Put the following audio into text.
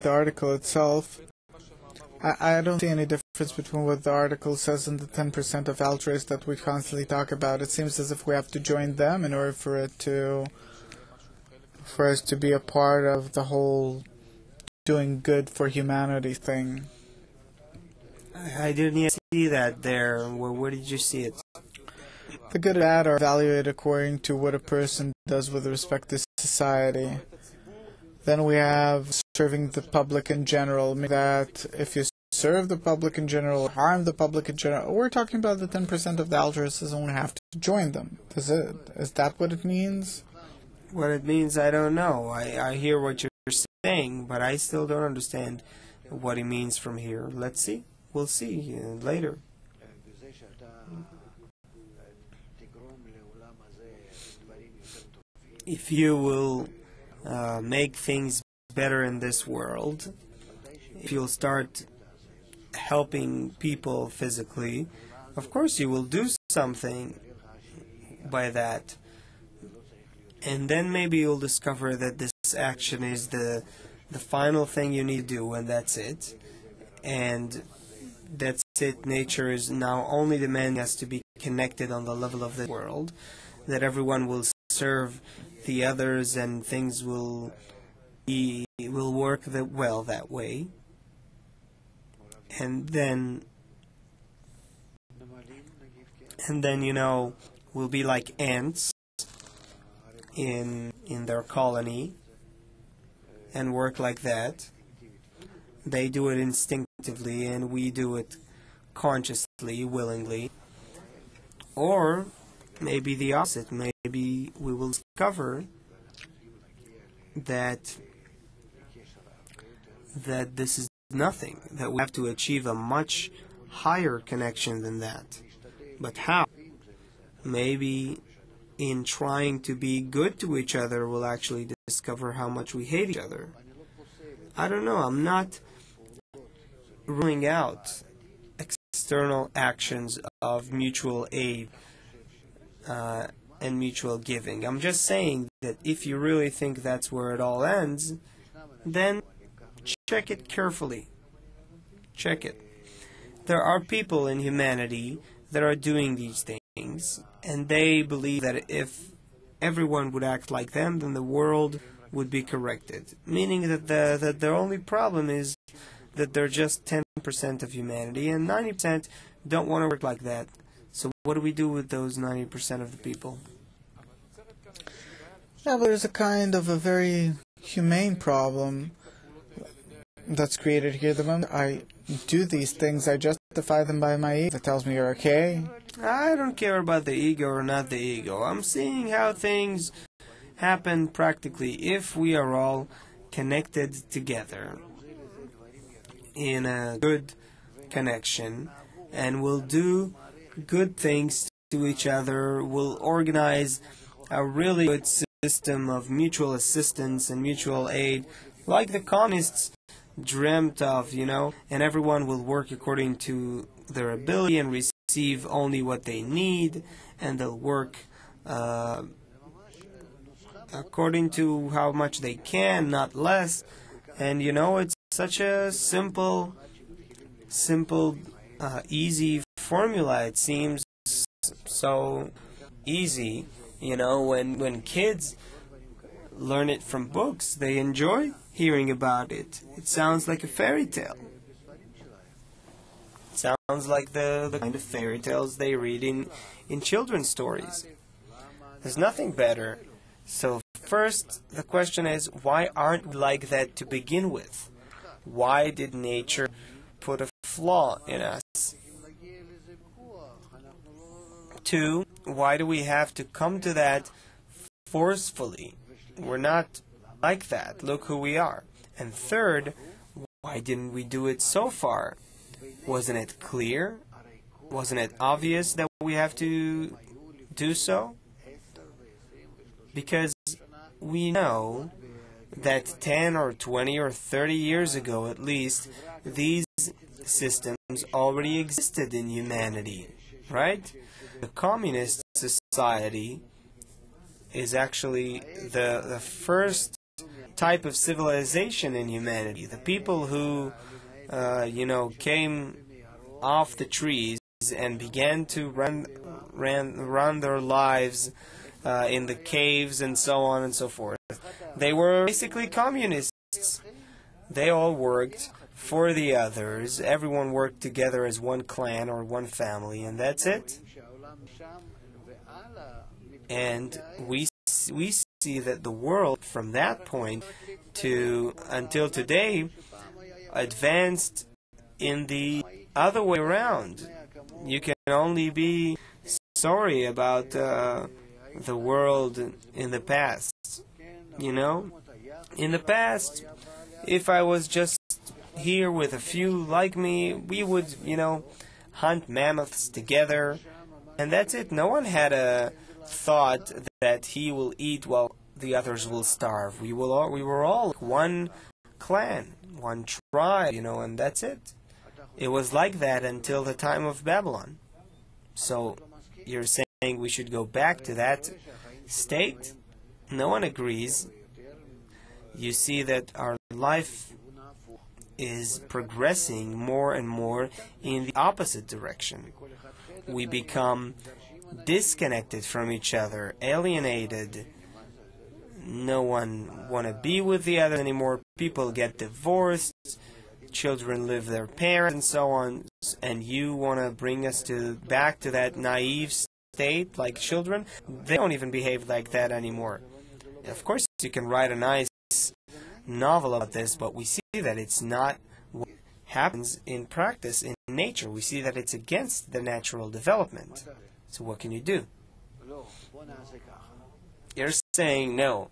the article itself, I don't see any difference between what the article says and the 10% of altruists that we constantly talk about. It seems as if we have to join them in order for us to be a part of the whole doing good for humanity thing. I didn't even see that there. Where did you see it? The good and bad are evaluated according to what a person does with respect to society. Then we have serving the public in general, meaning that if you serve the public in general, harm the public in general, we're talking about the 10% of the altruists only have to join them. Is that what it means? What it means, I don't know. I hear what you're saying, but I still don't understand what it means from here. Let's see. We'll see later. If you will make things better in this world, if you'll start helping people physically, of course you will do something by that. And then maybe you'll discover that this action is the final thing you need to do, and that's it. And that's it. Nature is now only demanding us to be connected on the level of the world, that everyone will serve the others and things will work well that way. And then we'll be like ants in their colony and work like that. They do it instinctively and we do it consciously, willingly. Or maybe the opposite. Maybe we will discover that this is nothing, that we have to achieve a much higher connection than that. But how? Maybe in trying to be good to each other, we'll actually discover how much we hate each other. I don't know. I'm not ruling out external actions of mutual aid and mutual giving. I'm just saying that if you really think that's where it all ends, then check it carefully. Check it. There are people in humanity that are doing these things, and they believe that if everyone would act like them, then the world would be corrected. Meaning that their only problem is that they're just 10% of humanity, and 90% don't want to work like that. So what do we do with those 90% of the people? Yeah, but there's a kind of a very humane problem that's created here. The moment I do these things, I justify them by my ego. It tells me you're okay. I don't care about the ego or not the ego. I'm seeing how things happen practically if we are all connected together in a good connection, and we'll do good things to each other. We'll organize a really good system of mutual assistance and mutual aid, like the communists dreamt of, and everyone will work according to their ability and receive only what they need, and they'll work according to how much they can, not less. And it's such a simple, easy formula. It seems so easy, when kids learn it from books, they enjoy hearing about it. It sounds like a fairy tale. It sounds like the kind of fairy tales they read in children's stories. There's nothing better. So first, the question is, why aren't we like that to begin with? Why did nature put a flaw in us? 2, why do we have to come to that forcefully? We're not like that. Look who we are. And 3rd, why didn't we do it so far? Wasn't it clear? Wasn't it obvious that we have to do so? Because we know that 10 or 20 or 30 years ago at least, these systems already existed in humanity, right? The communist society is actually the first type of civilization in humanity. The people who, came off the trees and began to run their lives in the caves and so on and so forth. They were basically communists. They all worked for the others. Everyone worked together as one clan or one family, and that's it. And we see that the world from that point to until today advanced in the other way around. You can only be sorry about the world in the past. In the past, if I was just here with a few like me, we would, hunt mammoths together, and that's it. No one had a thought that he will eat while the others will starve. We were all one clan, one tribe, and that's it. It was like that until the time of Babylon. So you're saying we should go back to that state? No one agrees. You see that our life is progressing more and more in the opposite direction. We become disconnected from each other, alienated. No one want to be with the other anymore. People get divorced. Children live with their parents and so on. And you want to bring us back to that naive state like children? They don't even behave like that anymore. Of course, you can write a nice novel about this, but we see that it's not what happens in practice, in nature. We see that it's against the natural development. So what can you do? You're saying, no,